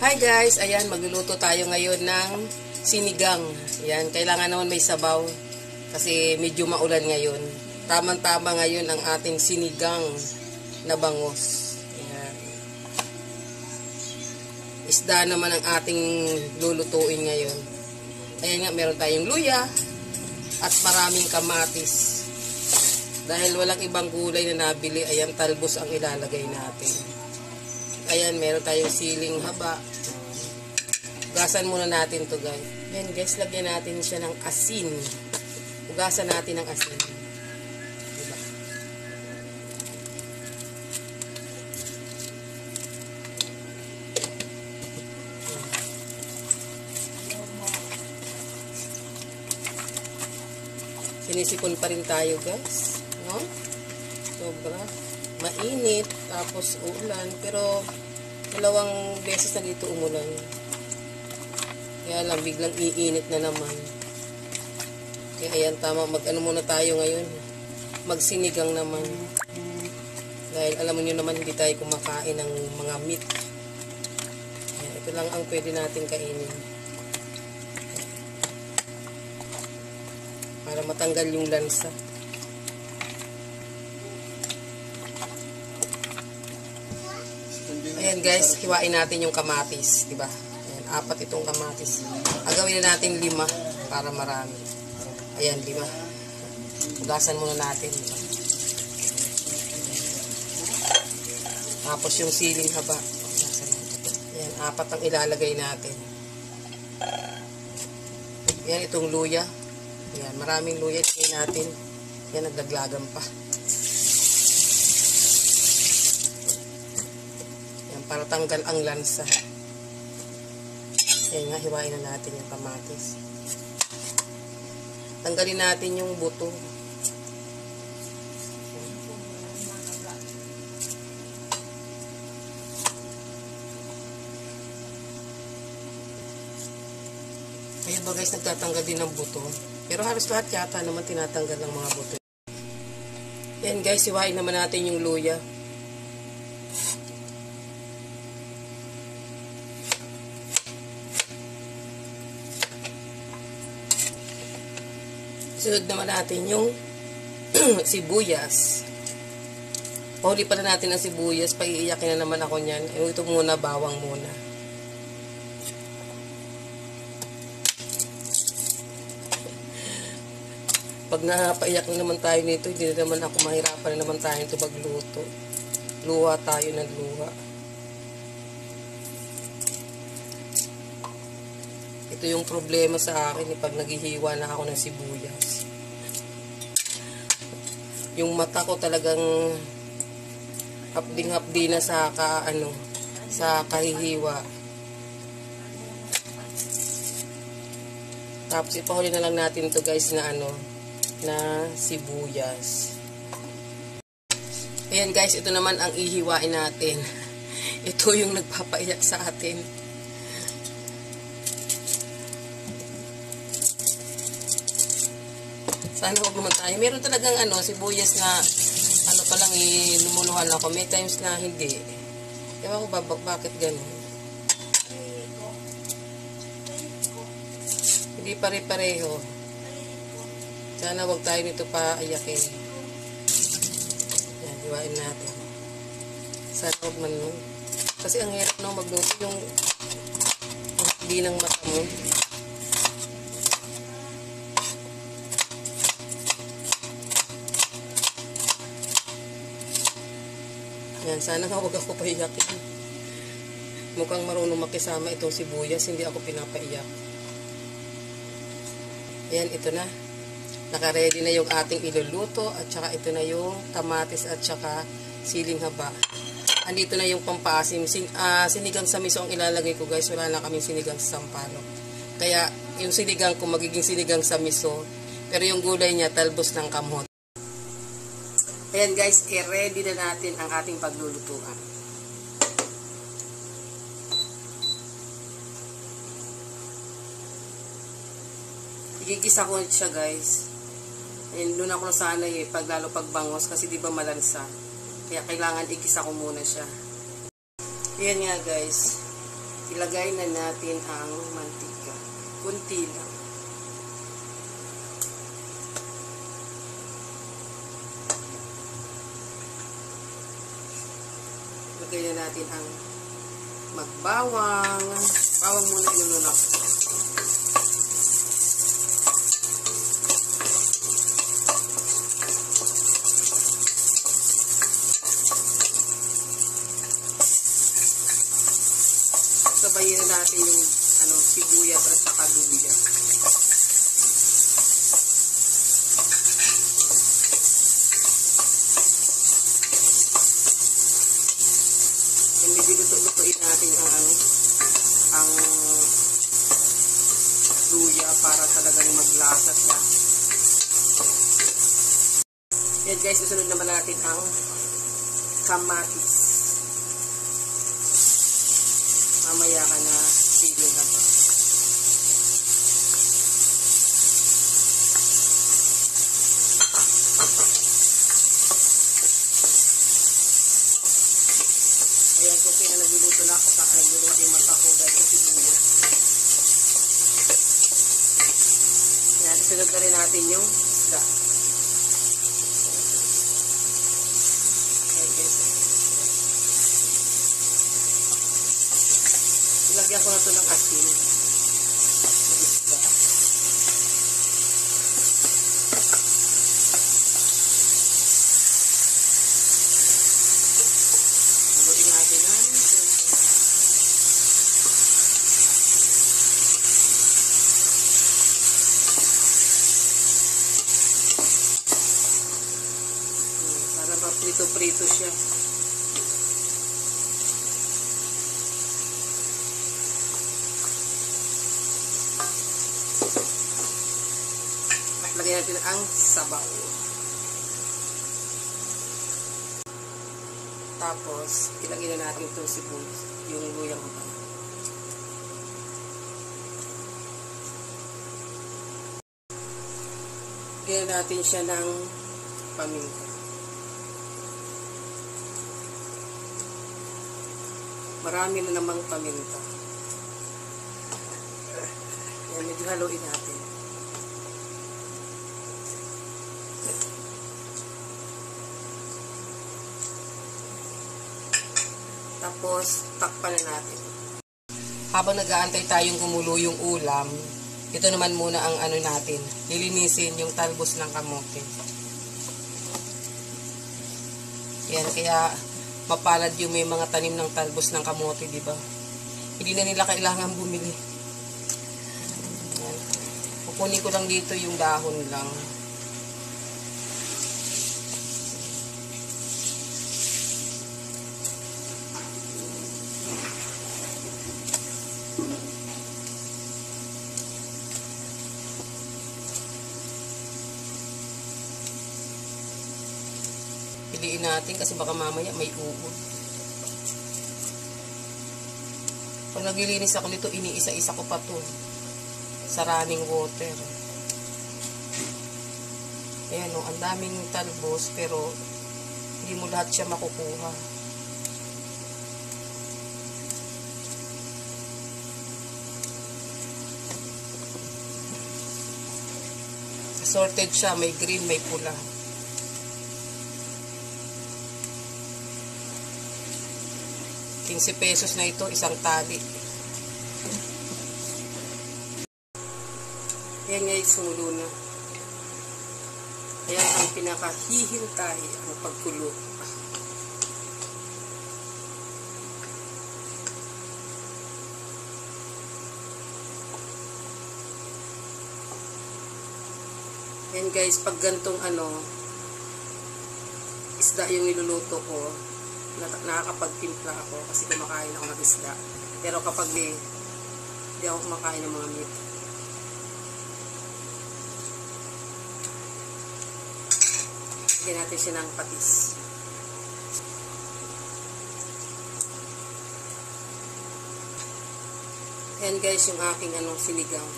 Hi guys, ayan, magluluto tayo ngayon ng sinigang. Ayan, kailangan naman may sabaw kasi medyo maulan ngayon. Tamang-tama ngayon ang ating sinigang na bangus. Ayan. Isda naman ang ating lulutuin ngayon. Ayan nga, meron tayong luya at maraming kamatis. Dahil walang ibang gulay na nabili, ayan, talbos ang ilalagay natin. Ayan, meron tayong siling haba. Ugasan muna natin to guys. Ayan guys, lagyan natin siya ng asin. Ugasan natin ng asin. Diba? Sinisipon pa rin tayo guys. No? Sobra. Mainit, tapos ulan, pero dalawang beses na dito umulan. Kaya lang, biglang iinit na naman. Kaya ayan, tama, mag-ano muna tayo ngayon. Magsinigang naman. Dahil alam niyo naman, hindi tayo kumakain ng mga meat. Ayan, ito lang ang pwede natin kainin. Para matanggal yung lansa. Ayan guys, hiwain natin yung kamatis, di ba? Ayan, 4 itong kamatis. Agawin na natin 5 para marami. Ayan, 5. Ugasan muna natin. Tapos yung siling haba. Ayan, 4 ang ilalagay natin. Ayan, itong luya. Ayan, maraming luya ilagay natin. Ayan, naglaglagan pa. Para tanggal ang lansa. Ayan nga, hiwain na natin yung kamatis. Tanggalin natin yung buto. Ayan ba guys, nagtatanggal din ng buto. Pero halos lahat yata naman tinatanggal ng mga buto. Ayan guys, hiwain naman natin yung luya. Sunod naman natin yung sibuyas. Pahuli pala natin ang sibuyas. Paiiyakin na naman ako niyan. Ito muna, bawang muna. Pag napaiyak na naman tayo nito, hindi na naman ako mahirapan na naman tayo ito magluto. Luha tayo ng luha. Ito yung problema sa akin pag naghihiwa na ako ng sibuyas. Yung mata ko talagang hapding-hapdi na sa sa kahihiwa. Tapos ipahuli na lang natin to guys na na sibuyas. Ayan guys, ito naman ang ihiwain natin. Ito yung nagpapaiyak sa atin. Sana huwag naman tayo. Meron talagang sibuyas na pa lang lumuluhan ako. May times na hindi. Ewan ko bakit gano'n. Hindi pare-pareho. Sana huwag tayo nito paayakin. Yan, hiwain natin. Sana huwag man. Kasi ang hirap na magluto yung hindi ng mata mo. Yan, sana nga huwag ako paiyakin. Mukhang marunong makisama itong sibuyas, hindi ako pinapaiyak. Ayan, ito na. Naka-ready na yung ating iluluto at saka ito na yung kamatis at saka siling haba. Andito na yung pampaasim. Sinigang sa miso ang ilalagay ko guys. Wala na kaming sinigang sa sampalok. Kaya yung sinigang ko magiging sinigang sa miso. Pero yung gulay niya talbos ng kamot. Ayan guys, i-ready na natin ang ating paglulutuan. Igigisa ko siya guys. Ayan, doon ako nasanay lalo pagbangos kasi di ba malansa. Kaya kailangan igisa ko muna siya. Ayan nga guys. ilagay na natin ang mantika. Kunti lang. Ilagay na natin ang magbawang. Bawang muna inununak. Sabayin na natin yung sibuyas at saka luya. And medyo luto-lutuin natin ang luya para talagang maglasa siya. Yan guys, susunod naman natin ang kamatis. Mamaya ka na sili na to. Ayan, kung kaya nagluluto na ako, nagluluto yung mata ko dahil sa sibuyas. Ayan, isunod na rin natin yung isda. Ayan guys. Ilagyan ko na ito ng asin. Isda. Haluin natin ang para maprito-prito siya. Lagyan natin ang sabaw. Tapos, ilagay na natin itong sibuyas, yung luyang utak. Lagyan natin siya ng paminta. Marami na namang paminta. Yan, medyo haluin natin. Tapos, takpan na natin. Habang nag-aantay tayong kumulo yung ulam, ito naman muna ang natin. Lilinisin yung talbos ng kamote. Yan, kaya mapalad yung may mga tanim ng talbos ng kamote, di ba? Hindi na nila kailangan bumili. Yan. Kukunin ko lang dito yung dahon lang. Piliin natin kasi baka mamaya may uod. Pag naglilinis ako nito, iniisa-isa ko pa to sa running water. Ayan o, ang daming talbos pero hindi mo lahat siya makukuha. Assorted siya, may green, may pula. ₱15 na ito, isang tali. Ayan guys, sumulo na. Ayan ang pinakahihintay, ang pagkulo. Ayan guys, pag gantong isda yung niluluto ko, nakakapagtimpla ako kasi kumakain ako ng isda. Pero kapag hindi ako kumakain ng mga meat. Lagyan natin siya ng patis. Ayan guys, yung aking sinigang.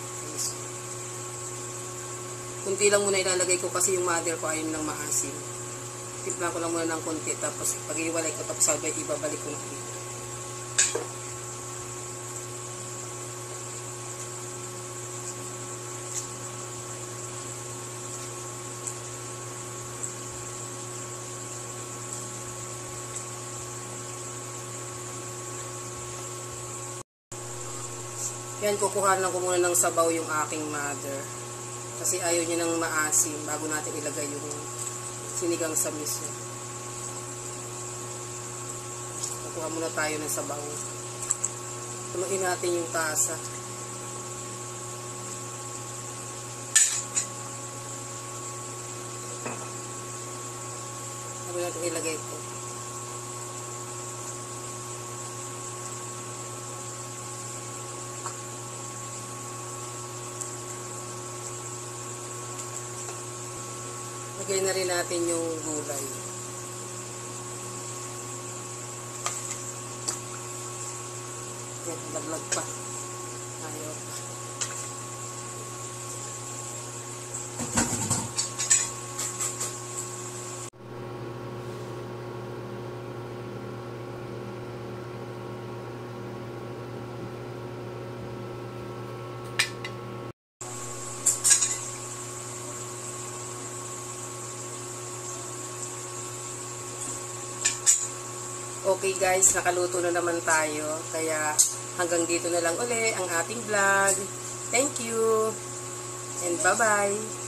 Kunti lang muna ilalagay ko kasi yung mother ko ayaw ng maasim. Timpla ko lang muna ng konti, tapos pag iwalay ko, tapos sabay ibabalik ko na dito. Yan, kukuhanan ko muna ng sabaw yung aking mother. Kasi ayaw niya ng maasim bago natin ilagay yung sinigang sa miso. Kukuha muna tayo ng sabaw. Tuluin natin yung tasa. Bago natin ilagay ito. Lagay na rin natin yung gulay. Yan, laglag pa. Ayaw pa. Okay guys, nakaluto na naman tayo. Kaya hanggang dito na lang uli ang ating vlog. Thank you and bye-bye!